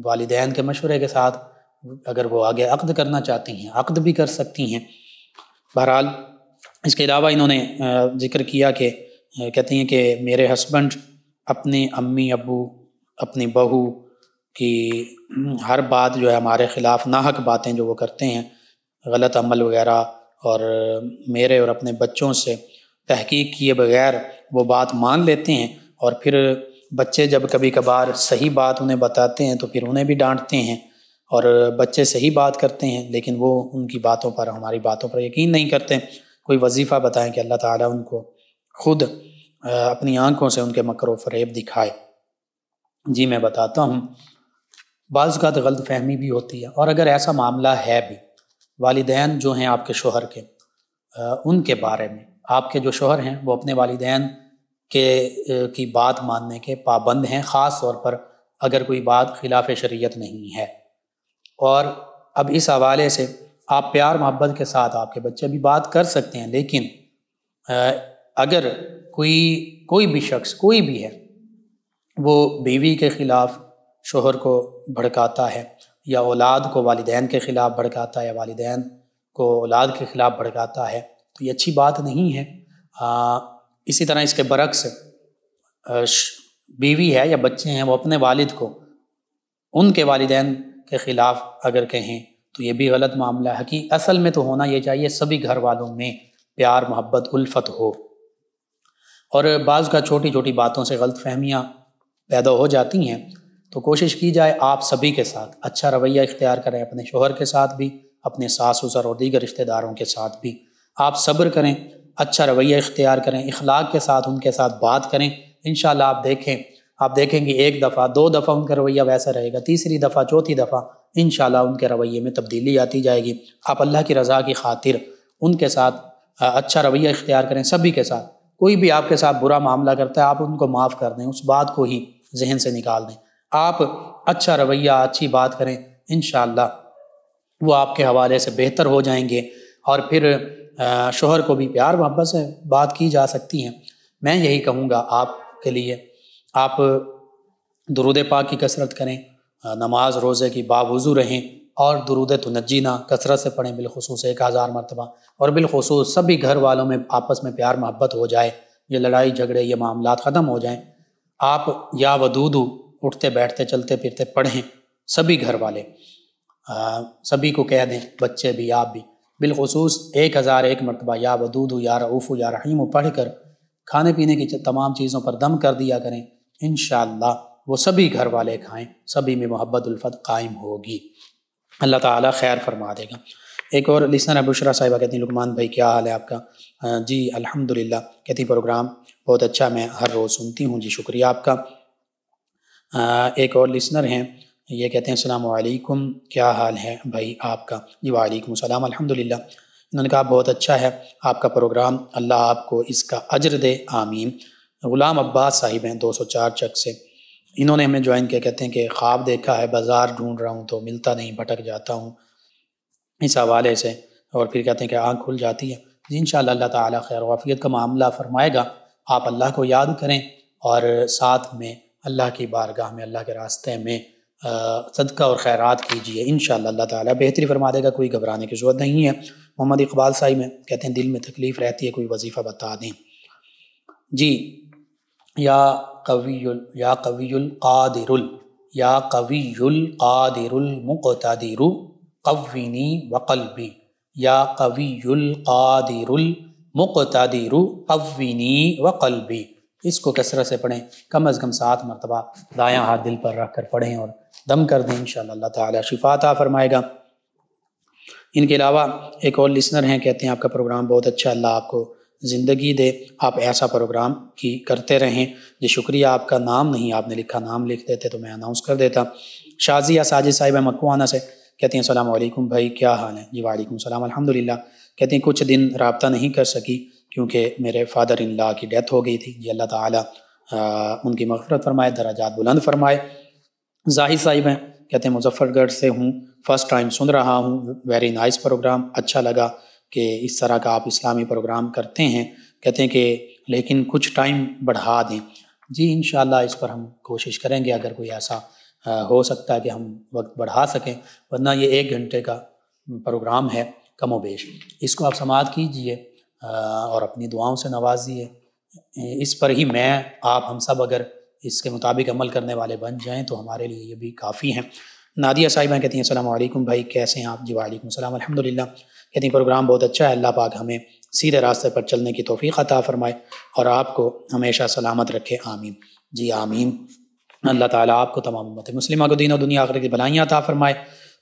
والدین کے مشورے کے ساتھ اگر وہ آگے عقد کرنا چاہتی ہیں عقد بھی کر سکتی ہیں۔ بہرحال اس کے علاوہ انہوں نے ذکر کیا کہ کہتے ہیں کہ میرے ہسبینڈ اپنے امی ابو، اپنی بہو کی ہر بات جو ہے ہمارے خلاف ناحق باتیں جو وہ کرتے ہیں، غلط عمل وغیرہ، اور میرے اور اپنے بچوں سے تحقیق کیے بغیر وہ بات مان لیتے ہیں، اور پھر بچے جب کبھی کبھار صحیح بات انہیں بتاتے ہیں تو پھر انہیں بھی ڈانٹتے ہیں، اور بچے صحیح بات کرتے ہیں لیکن وہ ان کی باتوں پر، ہماری باتوں پر یقین نہیں کرتے۔ کوئی وظیفہ بتائیں کہ اللہ تعالیٰ ان کو خود اپنی آنکھوں سے ان کے مکر و فریب دکھائے۔ جی میں بتاتا ہوں، بعض اوقات غلط فہمی بھی ہوتی ہے، اور اگر ایسا معاملہ ہے بھی، والدین جو ہیں آپ کے شوہر کے، ان کے بارے میں آپ کے جو شوہر ہیں وہ اپنے والدین کی بات ماننے کے پابند ہیں، خاص طور پر اگر کوئی بات خلاف شریعت نہیں ہے۔ اور اب اس حوالے سے آپ پیار محبت کے ساتھ آپ کے بچے بھی بات کر سکتے ہیں، لیکن اگر کوئی بھی شخص، کوئی بھی ہے، وہ بیوی کے خلاف شوہر کو بھڑکاتا ہے، یا اولاد کو والدین کے خلاف بھڑکاتا ہے، یا والدین کو اولاد کے خلاف بھڑکاتا ہے، تو یہ اچھی بات نہیں ہے۔ اسی طرح اس کے برعکس بیوی ہے یا بچے ہیں وہ اپنے والد کو ان کے والدین کے خلاف اگر کہیں تو یہ بھی غلط معاملہ ہے۔ کہ اصل میں تو ہونا یہ چاہیے سبھی گھر والوں میں پیار محبت الفت ہو، اور بعض کا چھوٹی چھوٹی باتوں سے غلط فہمیاں پیدا ہو جاتی ہیں، تو کوشش کی جائے آپ سبھی کے ساتھ اچھا رویہ اختیار کریں، اپنے شوہر کے ساتھ بھی، اپنے ساس سسر اور دیگر رشتہ داروں کے ساتھ بھی آپ صبر کریں، اچھا رویہ اختیار کریں، اخلاق کے ساتھ ان کے ساتھ بات کریں۔ انشاءاللہ آپ دیکھیں گے 1 دفعہ 2 دفعہ ان کا رویہ ویسا رہے گا، تیسری دفعہ چوتھی دفعہ انشاءاللہ ان کے رویے میں تبدیلی آتی جائے گی۔ آپ اللہ کی رضا کی خاطر ان کے ساتھ اچھا رویہ اختیار کریں، سبھی کے ساتھ۔ کوئی بھی آپ کے ساتھ برا معاملہ کرتا ہے آپ ان کو معاف کر دیں، اس بات کو ہی ذہن سے نکال دیں۔ آپ اچھا رویہ اچھی بات کریں، انشاءاللہ وہ آپ کے حوالے سے بہتر ہو جائیں گے۔ اور پھر شوہر کو بھی پیار محبت سے بات کی جا سکتی ہے۔ میں یہی کہوں گا آپ کے لیے، آپ درود پاک کی کثرت کریں، نماز روزے کی باوضو رہیں، اور درود تنجینا کثرت سے پڑھیں، بالخصوص 1000 مرتبہ، اور بالخصوص سبھی گھر والوں میں آپس میں پیار محبت ہو جائے، یہ لڑائی جھگڑے یہ معاملات ختم ہو جائیں۔ آپ یا ودودو اٹھتے بیٹھتے چلتے پھرتے پڑھیں، سبھی گھر والے سبھی کو کہہ دیں، بچے بھی آپ بھی، بالخصوص 1001 مرتبہ یا ودودو یا رؤوف یا رحیم پڑھ کر کھانے پینے کی تمام چیزوں پر دم کر دیا کریں۔ انشاءاللہ وہ سبھی گھر والے کھائیں، سبھی میں محبت الفت قائم ہوگی، اللہ تعالیٰ خیر فرما دے گا۔ ایک اور لسنر بشرا صاحبہ کہتی ہیں لقمان بھائی کیا حال ہے آپ کا؟ جی الحمدللہ، کہتی پروگرام بہت اچھا، میں ہر روز سنتی ہوں۔ جی شکریہ آپ کا۔ ایک اور لسنر ہیں، یہ کہتے ہیں السلام علیکم، کیا حال ہے بھائی آپ کا؟ جی وعلیکم السلام، الحمدللہ۔ انہوں نے کہا بہت اچھا ہے آپ کا پروگرام، اللہ آپ کو اس کا اجر دے، آمین۔ غلام عباس صاحب ہیں 204 چک سے، انہوں نے ہمیں جوائن کیا، کہتے ہیں کہ خواب دیکھا ہے بازار ڈھونڈ رہا ہوں تو ملتا نہیں، بھٹک جاتا ہوں اس حوالے سے، اور پھر کہتے ہیں کہ آنکھ کھل جاتی ہے۔ جی انشاءاللہ اللہ تعالیٰ خیر و عافیت کا معاملہ فرمائے گا۔ آپ اللہ کو یاد کریں اور ساتھ میں اللہ کی بارگاہ میں، اللہ کے راستے میں صدقہ اور خیرات کیجیے، انشاءاللہ اللہ تعالیٰ بہتری فرما دے گا، کوئی گھبرانے کی ضرورت نہیں ہے۔ محمد اقبال صاحب میں کہتے ہیں دل میں تکلیف رہتی ہے، کوئی وظیفہ بتا دیں۔ جی یا قوی القادر یا قوی القادر المقتدر قوینی وقلبی، یا قوی القادر المقتدر قوینی وقلبی، اس کو کثرت سے پڑھیں، کم از کم 7 مرتبہ دایاں ہاتھ دل پر رکھ کر پڑھیں اور دم کر دیں، انشاءاللہ اللہ تعالیٰ شفا عطا فرمائے گا۔ ان کے علاوہ ایک اور لسنر ہیں، کہتے ہیں آپ کا پروگرام بہت اچھا، اللہ آپ کو زندگی دے، آپ ایسا پروگرام کی کرتے رہیں۔ جی شکریہ، آپ کا نام نہیں آپ نے لکھا، نام لکھ دیتے تو میں اناؤنس کر دیتا۔ شازیہ ساجد صاحبہ مکوانا سے کہتے ہیں السلام علیکم بھائی، کیا حال ہے؟ جی وعلیکم السلام، الحمدللہ۔ کہتے ہیں کچھ دن رابطہ نہیں کر سکی کیونکہ میرے فادر ان لا کی ڈیتھ ہو گئی تھی، جی اللہ تعالیٰ ان کی مغفرت فرمائے، درجات بلند فرمائے۔ زاہد صاحب ہیں، کہتے ہیں مظفر گڑھ سے ہوں، فرسٹ ٹائم سن رہا ہوں، ویری نائس پروگرام، اچھا لگا کہ اس طرح کا آپ اسلامی پروگرام کرتے ہیں، کہتے ہیں کہ لیکن کچھ ٹائم بڑھا دیں۔ جی انشاءاللہ اس پر ہم کوشش کریں گے، اگر کوئی ایسا ہو سکتا ہے کہ ہم وقت بڑھا سکیں، ورنہ یہ 1 گھنٹے کا پروگرام ہے کم و بیش، اس کو آپ سماعت کیجئے اور اپنی دعاؤں سے نوازیے۔ اس پر ہی میں آپ ہم سب اگر اس کے مطابق عمل کرنے والے بن جائیں تو ہمارے لیے یہ بھی کافی ہیں۔ نادیہ صاحبہ کہتی ہیں السلام علیکم بھائی، کیسے ہیں آپ؟ جی وعلیکم السلام، الحمدللہ۔ کہتی ہیں پروگرام بہت اچھا ہے، اللہ پاک ہمیں سیدھے راستے پر چلنے کی توفیق عطا فرمائے اور آپ کو ہمیشہ سلامت رکھے، آمین۔ جی آمین، اللہ تعالیٰ آپ کو، تمام امت مسلمہ کو دین و دنیا آخرت کی بھلائیاں عطا فرمائے،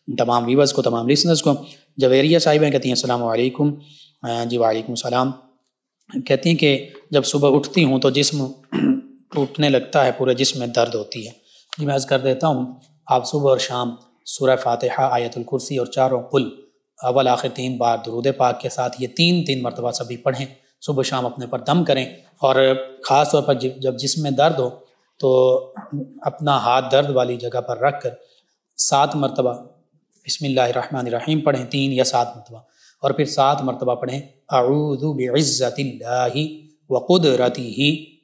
تمام ویورز کو، تمام لسنرز کو۔ جویریہ صاحبہ کہتی ہیں السلام علیکم، جی وعلیکم السلام۔ کہتی ہیں کہ جب صبح اٹھتی ہوں تو جسم ٹوٹنے لگتا ہے، پورے جسم میں درد ہوتی ہے۔ جی میں عرض کر دیتا ہوں، آپ صبح اور شام سورہ فاتحہ، آیت الکرسی اور 4 قل، اول آخر 3 بار درود پاک کے ساتھ یہ 3 مرتبہ سبھی پڑھیں، صبح شام اپنے پر دم کریں، اور خاص طور پر جب جسم میں درد ہو تو اپنا ہاتھ درد والی جگہ پر رکھ کر 7 مرتبہ بسم اللہ الرحمن الرحیم پڑھیں، 3 یا 7 مرتبہ، اور پھر 7 مرتبہ پڑھیں اعوذ بعزت اللہ وقدرتہ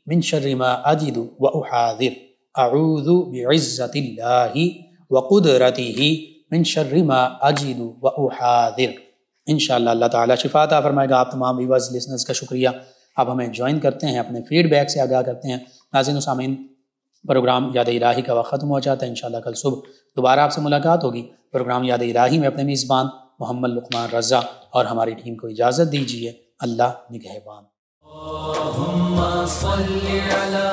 من شر ما اجد واحاذر، اعوذ بعزت اللہ وقدرتہ من شر ما اجد واحاذر۔ انشاءاللہ اللہ تعالیٰ شفا عطا فرمائے گا۔ آپ تمام ویورز لسنرز کا شکریہ، آپ ہمیں جوائن کرتے ہیں، اپنے فیڈ بیک سے آگاہ کرتے ہیں۔ ناظرین و سامعین، پروگرام یاد الہی کا وقت ختم ہو جاتا ہے، انشاءاللہ کل صبح دوبارہ آپ سے ملاقات ہوگی۔ پروگرام یاد الہی میں اپنے میزبان محمد لقمان رضا اور ہماری ٹیم کو اجازت دیجیے، اللہ نگہبان۔ اللهم صل على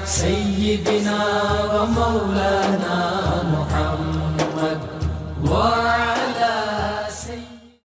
سيدنا ومولانا